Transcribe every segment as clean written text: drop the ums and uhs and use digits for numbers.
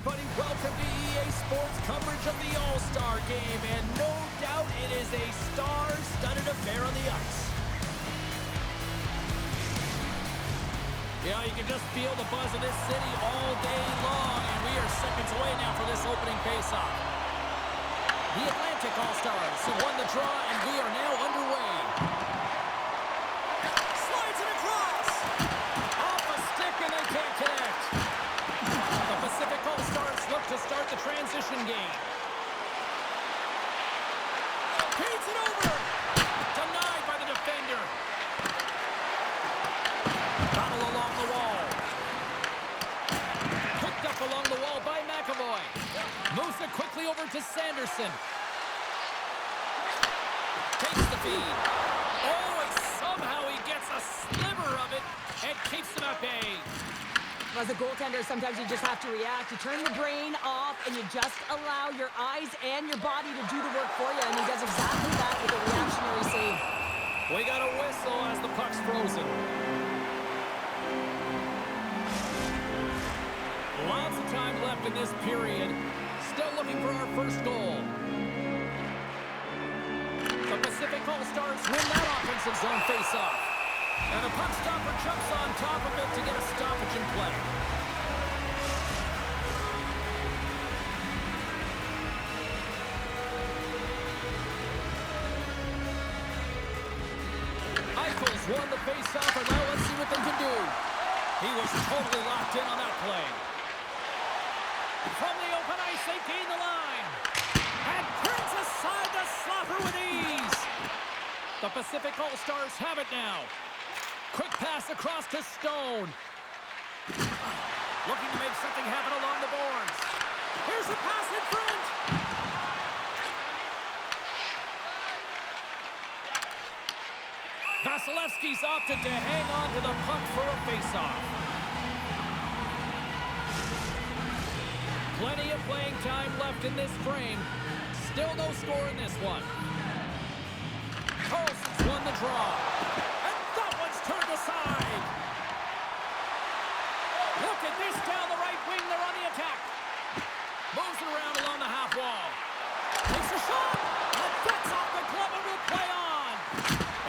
everybody. Welcome to EA Sports coverage of the All-Star Game. And no doubt it is a star-studded affair on the ice. Yeah, you can just feel the buzz of this city all day long. And we are seconds away now for this opening face-off. The Atlantic All-Stars have won the draw, and we are now underway. Slides it across. Off a stick, and they can't connect. The Pacific All-Stars look to start the transition game. Feeds it over. Denied by the defender. Battle along the wall. Picked up along the wall by McAvoy. Moves it quickly over to Sanderson. Takes the feed. Oh, and somehow he gets a sliver of it and keeps them at bay. As a goaltender, sometimes you just have to react. You turn the brain off, and you just allow your eyes and your body to do the work for you, and he does exactly that with a reactionary save. We got a whistle as the puck's frozen. Lots of time left in this period. Still looking for our first goal. The Pacific All-Stars win that offensive zone face-off. And the puck stopper jumps on top of it to get a stoppage in play. Eichel's won the face-off, and now let's see what they can do. He was totally locked in on that play. From the open ice, they gain the line. And turns aside the slapper with ease. The Pacific All-Stars have it now. Quick pass across to Stone. Looking to make something happen along the boards. Here's a pass in front. Vasilevsky's opted to hang on to the puck for a face-off. Plenty of playing time left in this frame. Still no score in this one. Carlson's won the draw. And that one's turned aside. Look at this down the right wing. They're on the attack. Moves it around along the half wall. Takes a shot. And that's off the glove and will play on.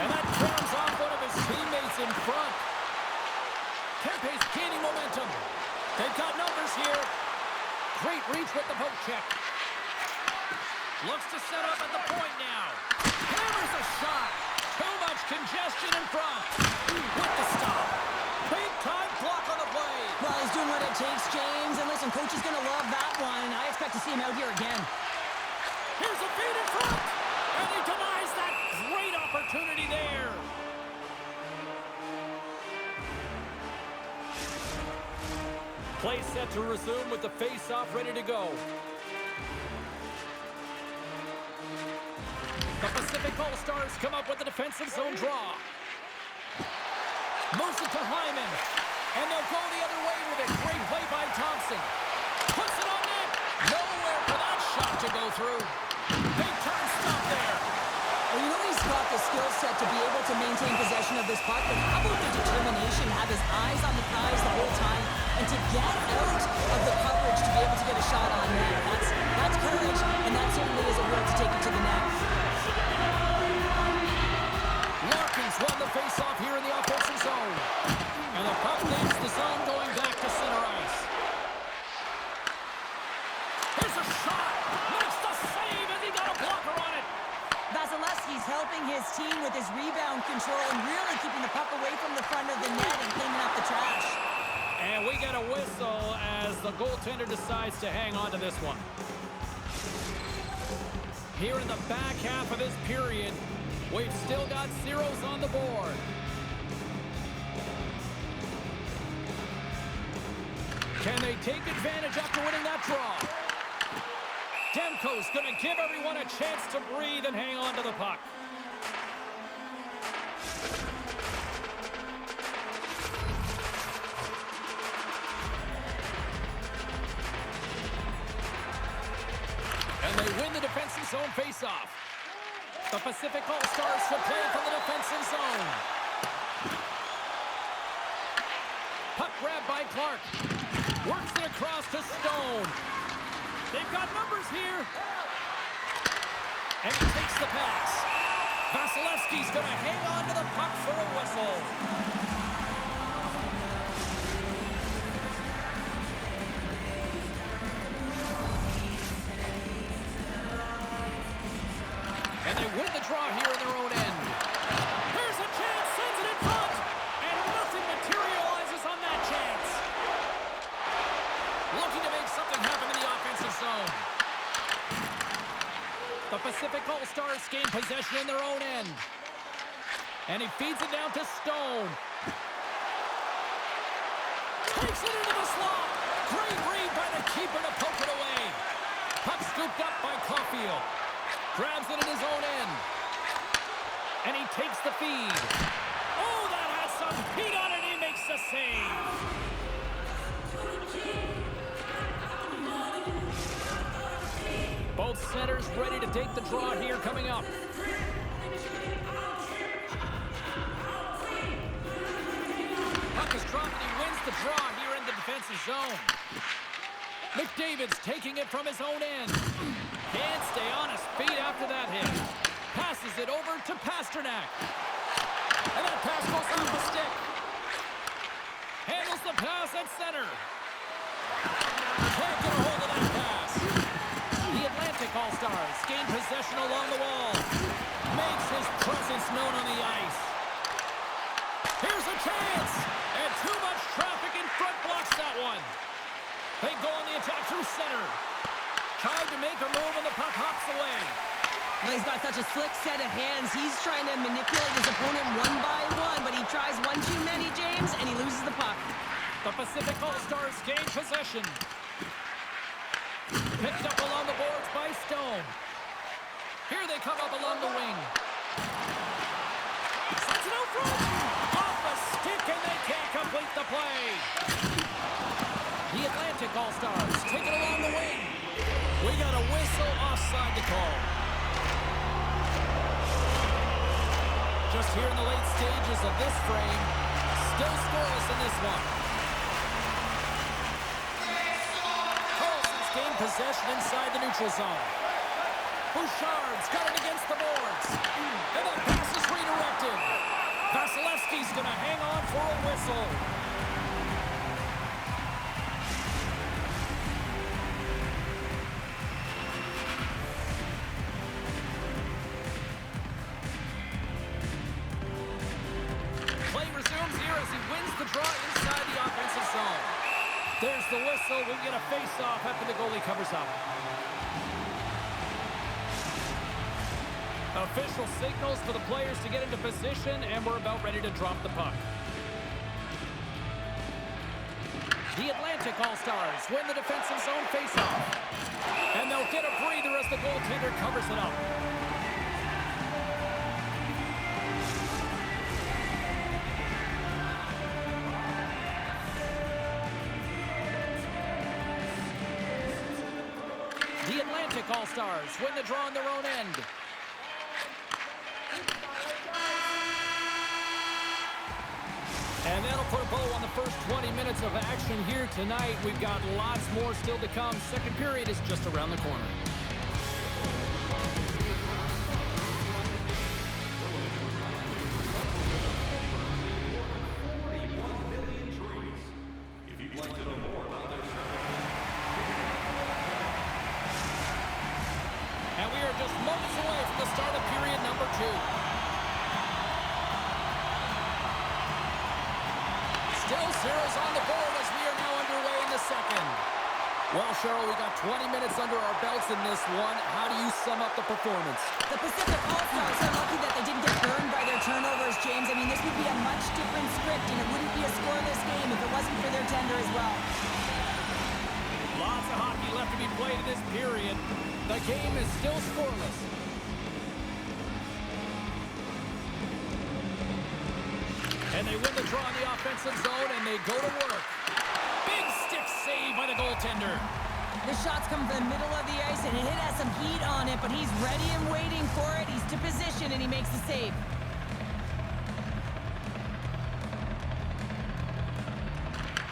And that drowns off one of his teammates in front. Kempe's gaining momentum. They've got numbers here. Great reach with the poke check. Looks to set up at the point now. Hammers a shot. Too much congestion in front. With the stop. Big time block on the play. Well, he's doing what it takes, James. And listen, coach is going to love that one. I expect to see him out here again. Here's a feed in front. And he denies that great opportunity there. Play set to resume with the face-off ready to go. The Pacific All-Stars come up with a defensive zone draw. Moves it to Hyman. And they'll go the other way with it. Great play by Thompson. Puts it on net. Nowhere for that shot to go through. Big time stop there. Well, you know he's got the skill set to be able to maintain possession of this puck, but how about the determination, have his eyes on the prize the whole time, and to get out of the coverage to be able to get a shot on net. That's courage, and that certainly is a will to take it to the net. Larkin's won the face-off here in the offensive zone. And the puck leaves the zone going back to center ice. Here's a shot. Makes the save as he got a blocker on it. Vasilevsky's helping his team with his rebound control and really keeping the puck away from the front of the net and cleaning up the trash. And we get a whistle as the goaltender decides to hang on to this one. Here in the back half of this period, we've still got zeros on the board. Can they take advantage after winning that draw? Demko's going to give everyone a chance to breathe and hang on to the puck. And they win the defensive zone face-off. The Pacific All-Stars to play from the defensive zone. Puck grab by Clark. Works it across to Stone. They've got numbers here. And he takes the pass. Vasilevsky's going to hang on to the puck for a whistle. And they win the draw here in their own end. Here's a chance, sends it in front. And nothing materializes on that chance. Looking to make something happen in the offensive zone. The Pacific All-Stars gain possession in their own end. And he feeds it down to Stone. Takes it into the slot. Great read by the keeper to poke it away. Puck scooped up by Caulfield. Grabs it in his own end. And he takes the feed. Oh, that has some heat on it. He makes the save. Both centers ready to take the draw here coming up. Puck is dropped and he wins the draw here in the defensive zone. McDavid's taking it from his own end. Can't stay on his feet after that hit. Passes it over to Pasternak. And that pass goes off the stick. Handles the pass at center. Can't get a hold of that pass. The Atlantic All-Stars gain possession along the wall. Makes his presence known on the ice. Here's a chance. And too much traffic in front blocks that one. They go on the attack through center. Tried to make a move and the puck hops away. Well, he's got such a slick set of hands. He's trying to manipulate his opponent one by one, but he tries one too many, James, and he loses the puck. The Pacific All-Stars gain possession. Picked up along the boards by Stone. Here they come up along the wing. Sets it out front. Off the stick, and they can't complete the play. The Atlantic All-Stars take it along the wing. We got a whistle offside to call. Just here in the late stages of this frame, still scoreless in this one. Carlson's gained possession inside the neutral zone. Bouchard's got it against the boards. And that pass is redirected. Vasilevsky's going to hang on for a whistle. Inside the offensive zone. There's the whistle. We get a face-off after the goalie covers up. Official signals for the players to get into position, and we're about ready to drop the puck. The Atlantic All-Stars win the defensive zone face-off. And they'll get a breather as the goaltender covers it up. The Atlantic All-Stars win the draw on their own end. And that'll put a bow on the first 20 minutes of action here tonight. We've got lots more still to come. Second period is just around the corner. Just moments away from the start of period number 2. Still zeros on the board as we are now underway in the second. Well, Cheryl, we got 20 minutes under our belts in this one. How do you sum up the performance? The Pacific All-Stars are lucky that they didn't get burned by their turnovers, James. I mean, this would be a much different script, and it wouldn't be a scoreless game if it wasn't for their tender as well. Lots of hockey left to be played in this period. The game is still scoreless. And they win the draw in the offensive zone, and they go to work. Big stick save by the goaltender. The shot's come from the middle of the ice, and it has some heat on it, but he's ready and waiting for it. He's to position, and he makes the save.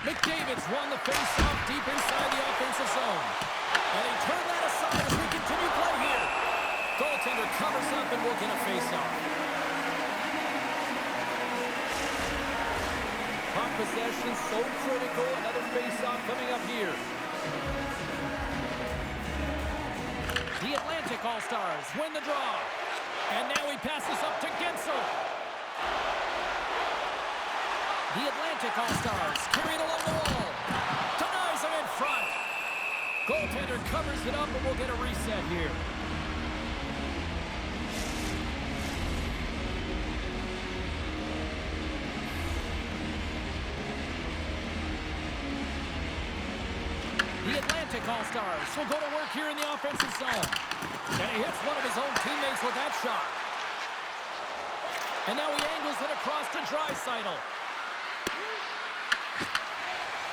McDavid's won the face-off deep inside the offensive zone. And he turned that aside as we continue play here. Goaltender covers up and will get a face-off. Puck possession so critical. Another face-off coming up here. The Atlantic All-Stars win the draw. And now he passes up to Gensel. The Atlantic All-Stars carried along the wall. Denies him in front. Goaltender covers it up and we'll get a reset here. The Atlantic All-Stars will go to work here in the offensive zone. And he hits one of his own teammates with that shot. And now he angles it across to Draisaitl.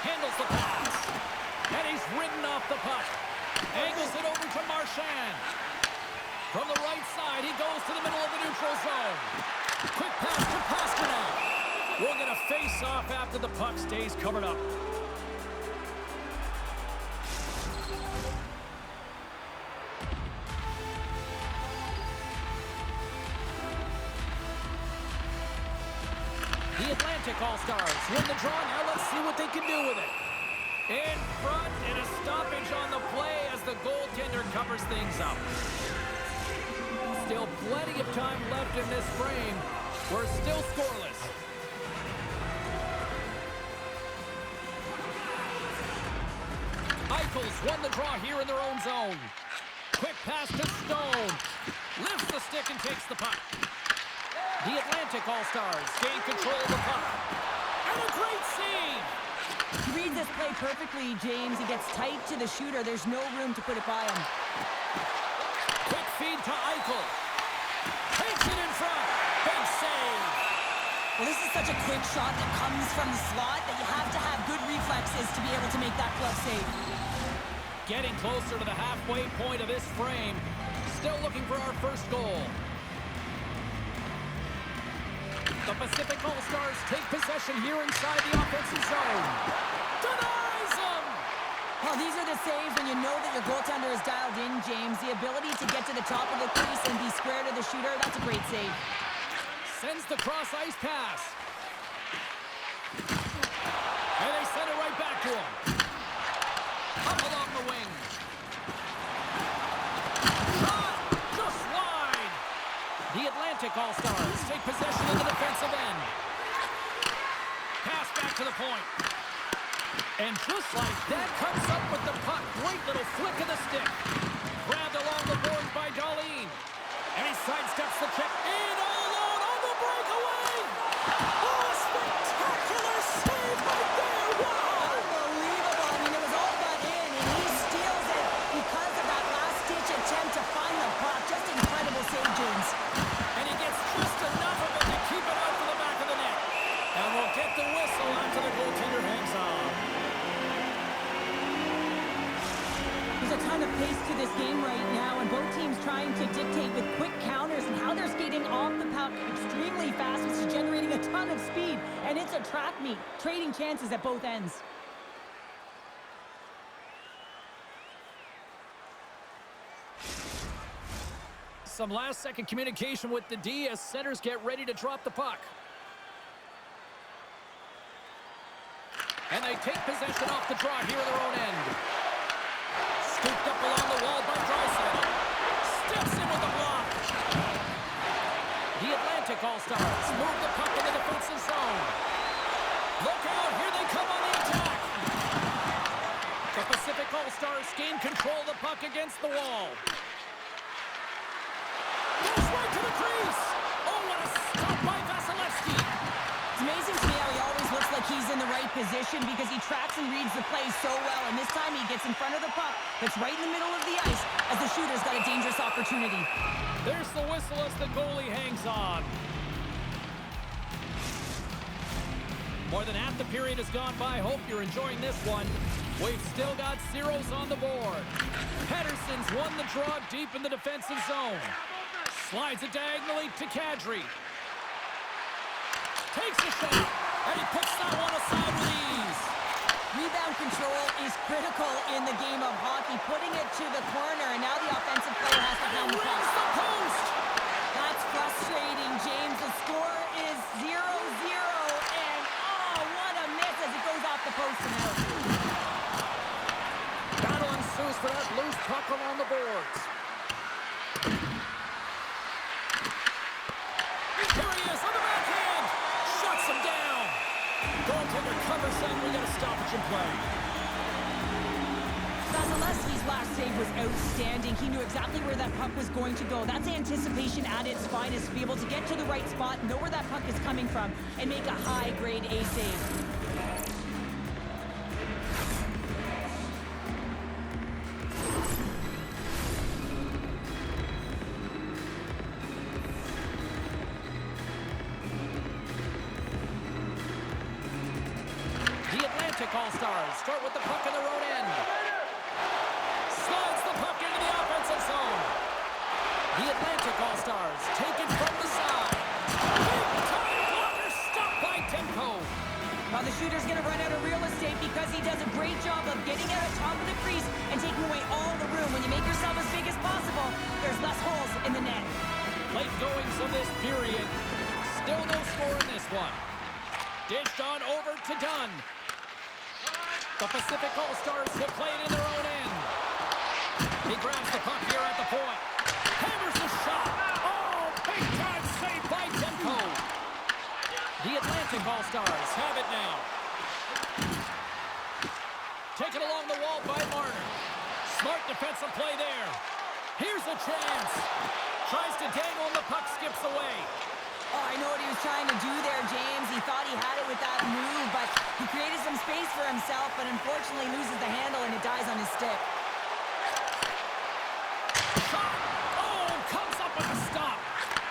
Handles the pass. And he's ridden off the puck. Angles it over to Marchand. From the right side, he goes to the middle of the neutral zone. Quick pass to Pastrnak. We'll get a face-off after the puck stays covered up. The Atlantic All-Stars win the draw. Now let's see what they can do with it. In front and a stoppage on the play as the goaltender covers things up. Still plenty of time left in this frame. We're still scoreless. Eichel's won the draw here in their own zone. Quick pass to Stone. Lifts the stick and takes the puck. The Atlantic All-Stars gain control of the puck. And a great save! He reads this play perfectly, James. He gets tight to the shooter. There's no room to put it by him. Quick feed to Eichel. Takes it in front. Big save. Well, this is such a quick shot that comes from the slot that you have to have good reflexes to be able to make that glove save. Getting closer to the halfway point of this frame. Still looking for our first goal. The Pacific All-Stars take possession here inside the offensive zone. Denies him! Well, these are the saves when you know that your goaltender is dialed in, James. The ability to get to the top of the crease and be square to the shooter, that's a great save. Sends the cross-ice pass. And they send it right back to him. Up along the wing. Shot! Just wide! The Atlantic All-Stars take possession of the defensive end. Pass back to the point. And just like that, comes up with the puck. Great little flick of the stick. Grabbed along the boards by Darlene. And he sidesteps the chip in all alone on the breakaway. Oh, a spectacular save right there. Wow! Unbelievable. I mean, it was all got in, and he steals it because of that last-ditch attempt to find the puck. Just incredible save, James. And he gets just enough of it to keep it out to the back of the net. And we'll get the whistle after the goaltender hangs on. There's a ton of pace to this game right now, and both teams trying to dictate with quick counters and how they're skating off the puck extremely fast, which is generating a ton of speed. And it's a track meet, trading chances at both ends. Some last-second communication with the D as centers get ready to drop the puck. And they take possession off the draw here in their own end. Scooped up along the wall by Draisaitl. Steps in with a block. The Atlantic All-Stars move the puck in the defensive zone. Look out, here they come on the attack. The Pacific All-Stars gain control of the puck against the wall. Goes right to the crease. Oh, what a stop by Vasilevsky. It's amazing to me how he always looks like he's in the right position because he tracks and reads the play so well. And this time he gets in front of the puck that's right in the middle of the ice as the shooter's got a dangerous opportunity. There's the whistle as the goalie hangs on. More than half the period has gone by. Hope you're enjoying this one. We've still got zeros on the board. Pettersson's won the draw deep in the defensive zone. Slides it diagonally to Kadri. Takes a shot, and he puts that one aside with ease. rebound control is critical in the game of hockey. Putting it to the corner, and now the offensive player has to pound the puck. The post! That's frustrating, James. The score is 0-0, and oh, what a miss as it goes off the post and out. Battle ensues for that loose puck along the boards. Here he is on the backhand. Shuts him down. Goaltender covers saying we got a stoppage in play. Vasilevsky's last save was outstanding. He knew exactly where that puck was going to go. That's anticipation at its finest, to be able to get to the right spot, know where that puck is coming from, and make a high-grade A save. The Atlantic All-Stars start with the puck in their own end. Slides the puck into the offensive zone. The Atlantic All-Stars take it from the side. Big time blocker stopped by Demko. Now the shooter's going to run out of real estate because he does a great job of getting out of top of the crease and taking away all the room. When you make yourself as big as possible, there's less holes in the net. Late goings of this period. Still no score in this one. Dished on over to Dunn. The Pacific All-Stars have played in their own end. He grabs the puck here at the point. Hammers the shot. Oh, big time save by Demko. The Atlantic All-Stars have it now. Taken along the wall by Marner. Smart defensive play there. Here's a chance. Tries to dangle and the puck skips away. Oh, I know what he was trying to do there, James. He thought he had it with that move, but he created some space for himself, but unfortunately loses the handle and it dies on his stick. Shot! Oh, comes up with a stop.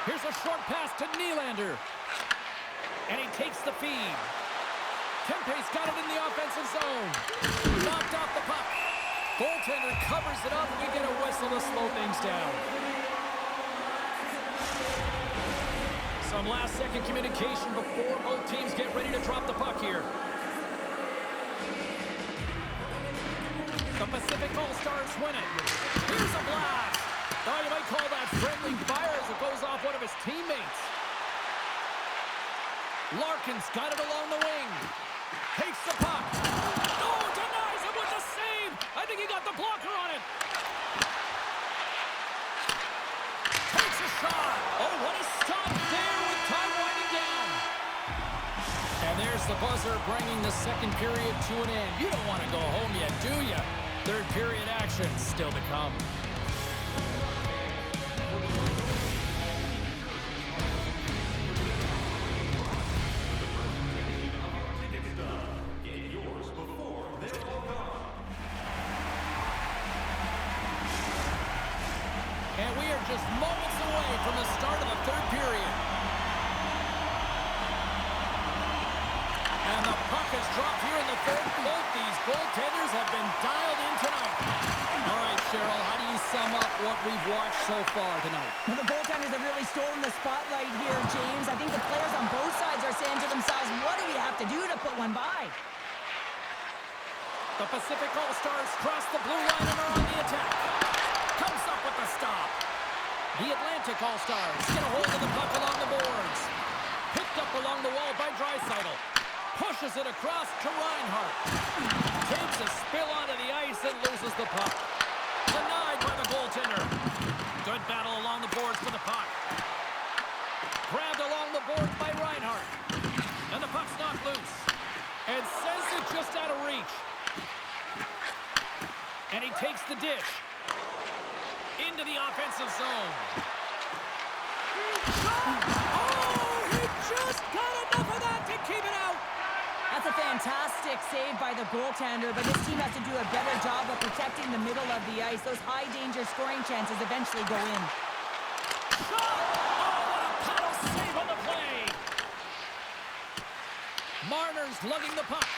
Here's a short pass to Nylander. And he takes the feed. Kempe's got it in the offensive zone. Knocked off the puck. Goaltender covers it up. We get a whistle to slow things down. Some last-second communication before both teams get ready to drop the puck here. The Pacific All-Stars win it. Here's a blast. Oh, you might call that friendly fire as it goes off one of his teammates. Larkin's got it along the wing. Takes the puck. Oh, denies him with the save. I think he got the blocker on it. Takes a shot. Oh, what a stop there with time winding down. And there's the buzzer bringing the second period to an end. You don't want to go home yet, do you? Third period action still to come. And we are just moments away from the start of the third period. And the puck is dropped here in the third. Both these goaltenders have been dialed in tonight. All right, Cheryl, how do you sum up what we've watched so far tonight? Well, the goaltenders have really stolen the spotlight here, James. I think the players on both sides are saying to themselves, what do we have to do to put one by? The Pacific All-Stars cross the blue line and are on the attack. Comes up with the stop. The Atlantic All-Stars get a hold of the puck along the boards. Picked up along the wall by Draisaitl. Pushes it across to Reinhart. Takes a spill onto the ice and loses the puck. Denied by the goaltender. Good battle along the boards for the puck. Grabbed along the boards by Reinhart. And the puck's knocked loose. And sends it just out of reach. And he takes the dish. Into the offensive zone. Oh, he just got enough of that to keep it out. That's a fantastic save by the goaltender, but this team has to do a better job of protecting the middle of the ice. Those high-danger scoring chances eventually go in. Shot! Oh, what a paddle save on the play. Marner's lugging the puck.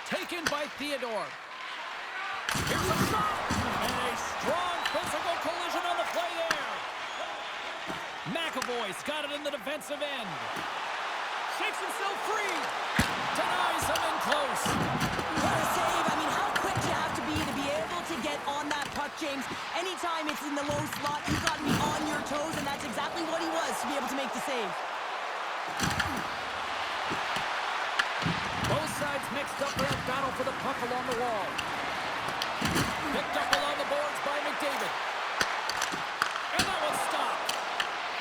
Taken by Theodore. Here's a shot! And a strong physical collision on the play there. McAvoy's got it in the defensive end. Shakes himself free. Denies him in close. What a save. I mean, how quick do you have to be able to get on that puck, James? Anytime it's in the low slot, you've got to be on your toes, and that's exactly what he was to be able to make the save. Both sides mixed up in a battle for the puck along the wall. Picked up along the boards by McDavid. And that one's stopped.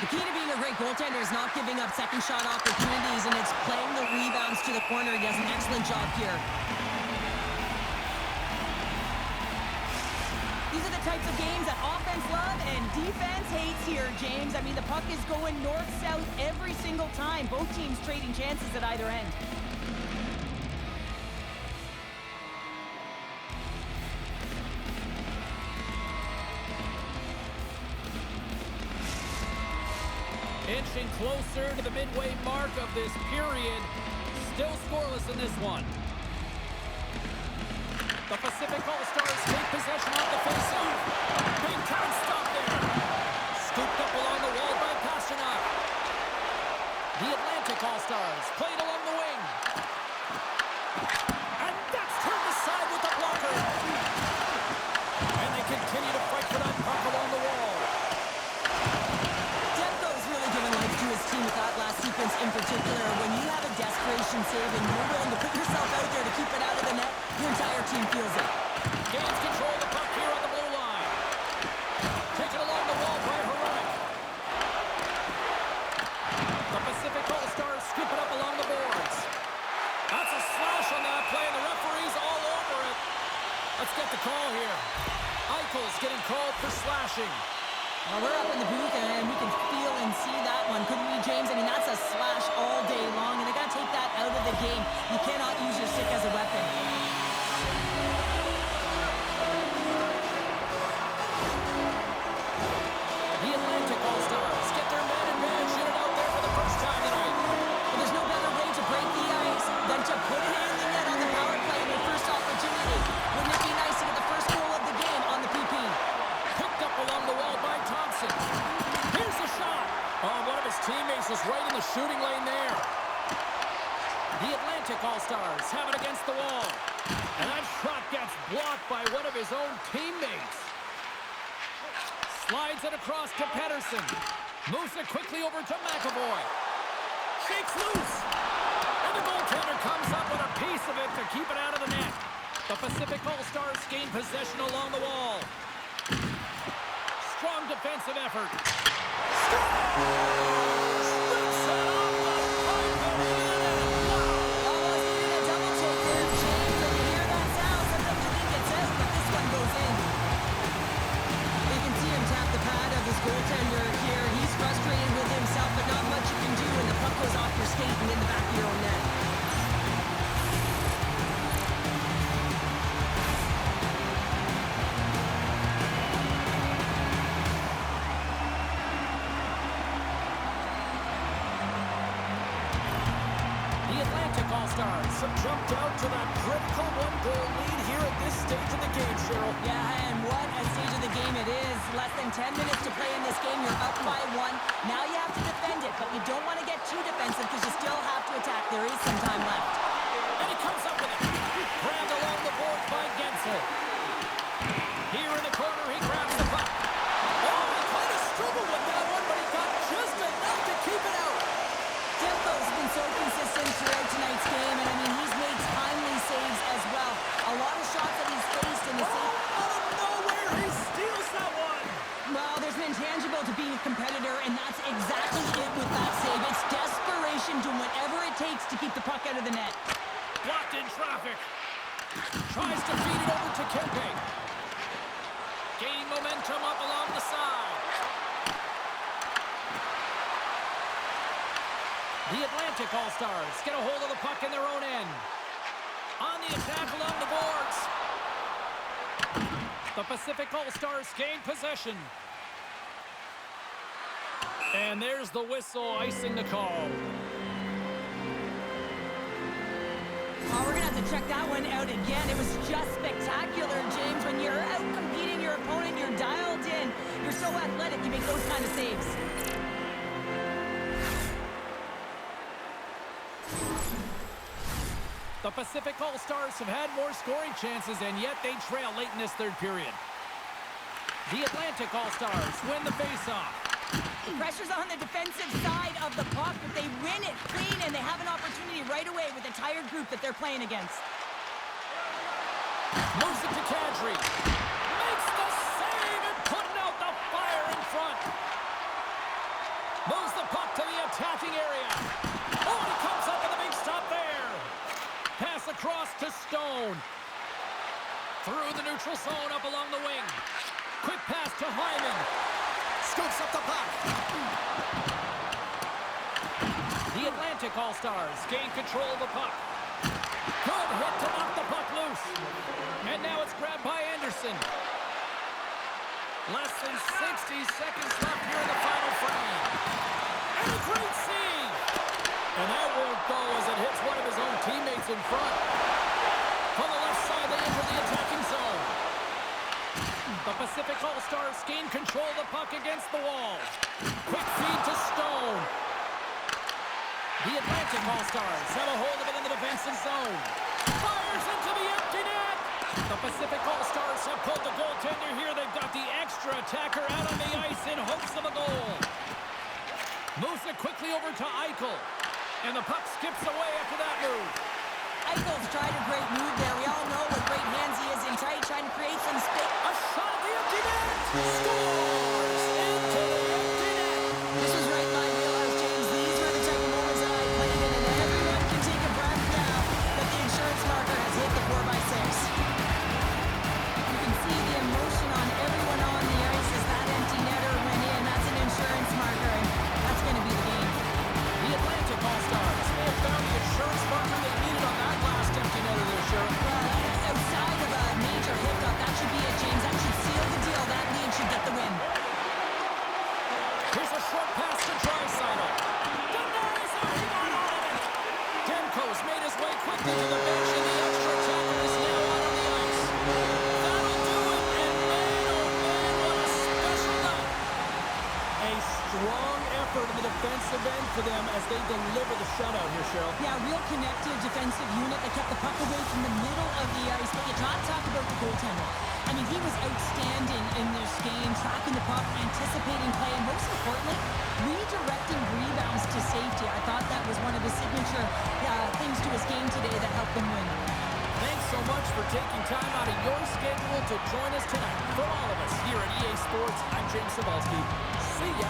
The key to being a great goaltender is not giving up second shot opportunities, and it's playing the rebounds to the corner. He does an excellent job here. These are the types of games that offense love and defense hates here, James. I mean, the puck is going north-south every single time. Both teams trading chances at either end. Inching closer to the midway mark of this period. Still scoreless in this one. The Pacific All-Stars take possession off the faceoff. Big time stop there. Scooped up along the wall by Pasternak. The Atlantic All-Stars played along the wing. And that's turned aside with the blocker. And they continue to fight for that puck along the wall. His team with that last sequence in particular. When you have a desperation save and you're willing to put yourself out there to keep it out of the net, your entire team feels it. Gains control of the puck here on the blue line. Taken along the wall by Hronek. The Pacific All-Stars scoop it up along the boards. That's a slash on that play, and the referee's all over it. Let's get the call here. Eichel's getting called for slashing. Well, we're up in the booth, and we can feel and see that one, couldn't we, James? I mean, that's a slash all day long, and they got to take that out of the game. You cannot use your stick as a weapon. The Atlantic All-Stars get their man advantage unit out there for the first time tonight. Well, there's no better way to break the ice than to put it in the net on the power play in your first opportunity. Wouldn't it be nice to get the first goal of the game on the PP? Picked up along the wall by Thompson. Here's the shot. Oh, one of his teammates was right in the shooting lane there. The Atlantic All-Stars have it against the wall. And that shot gets blocked by one of his own teammates. Slides it across to Pedersen. Moves it quickly over to McAvoy. Shakes loose. And the goaltender comes up with a piece of it to keep it out of the net. The Pacific All-Stars gain possession along the wall. Strong defensive effort. Almost needed a double take there, James. When you hear that sound, sometimes you think it's out, but this one goes in. You can see him tap the pad of his goaltender here. He's frustrated with himself, but not much you can do when the puck goes off your skate and in the back of your own net. All-Stars have jumped out to that critical one-goal lead here at this stage of the game, Cheryl. Yeah, and what a stage of the game it is. Less than 10 minutes to play in this game. You're up by 1. Now you have to defend it, but you don't want to get too defensive because you still have to attack. There is some time left. And he comes up with it. Grabbed along the board by Gensel. Here in the corner, he grabs the puck. Oh, he kind of struggled with that one, but he got just enough to keep it out. Demko's been so consistent throughout tonight's game, and I mean, he's made timely saves as well. A lot of shots that he's faced in the save. Out of nowhere, he steals that one. Well, there's an intangible to being a competitor, and that's exactly it with that save. It's desperation, doing whatever it takes to keep the puck out of the net. Blocked in traffic. Tries to feed it over to Kempe. Gaining momentum up along the side. The Atlantic All-Stars get a hold of the puck in their own end. On the attack along the boards. The Pacific All-Stars gain possession. And there's the whistle icing the call. Oh, we're going to have to check that one out again. It was just spectacular, James. When you're out competing your opponent, you're dialed in. You're so athletic, you make those kind of saves. The Pacific All-Stars have had more scoring chances, and yet they trail late in this third period. The Atlantic All-Stars win the faceoff. The pressure's on the defensive side of the puck, but they win it clean, and they have an opportunity right away with a tired group that they're playing against. Moves it to Kadri. Makes the save and putting out the fire in front. Moves the puck to the attacking area. Oh, and he comes up with a big stop there. Pass across to Stone. Through the neutral zone up along the wing. Quick pass to Hyman. Scoops up the puck. The Atlantic All-Stars gain control of the puck. Good hit to knock the puck loose. And now it's grabbed by Anderson. Less than 60 seconds left here in the final frame. And a great save. And that won't go as it hits one of his own teammates in front. From the left side, they enter the attacking zone. The Pacific All-Stars gain control of the puck against the wall. Quick feed to Stone. The Atlantic All-Stars have a hold of it in the defensive zone. Fires into the empty net. The Pacific All-Stars have pulled the goaltender here. They've got the extra attacker out on the ice in hopes of a goal. Moves it quickly over to Eichel. And the puck skips away after that move. Eichel's tried a great move there. We all know what great hands he is in tight, trying to create some space. A shot at the empty net. Scores into the empty net. This was right in my wheelhouse, James. These were the type of moments that I played in, and everyone can take a breath now that the insurance marker has hit the 4x6. You can see the emotion on everyone on the ice as that empty netter went in. That's an insurance marker, and that's going to be the game. The Atlantic All-Stars may have found the insurance marker they needed on that last empty netter there, Sheriff. Outside of a major hiccup, that should be it, James. That should seal the deal. That lead should get the win. Here's a short pass to Draisaitl. Denies it. He got all of it. Demko's made his way quickly to the bench, and the extra attacker is now out on the ice. That'll do it, and man, oh man, what a special night. A strong effort in the defensive end for them as they deliver the shutout here, Cheryl. Yeah, real connected defensive unit that kept the puck away from the middle of the ice. But you talk about the goaltender. I mean, he was outstanding in this game, tracking the puck, anticipating play, and most importantly, redirecting rebounds to safety. I thought that was one of his signature things to his game today that helped them win. Thanks so much for taking time out of your schedule to join us tonight. For all of us here at EA Sports, I'm James Cybulski. See ya.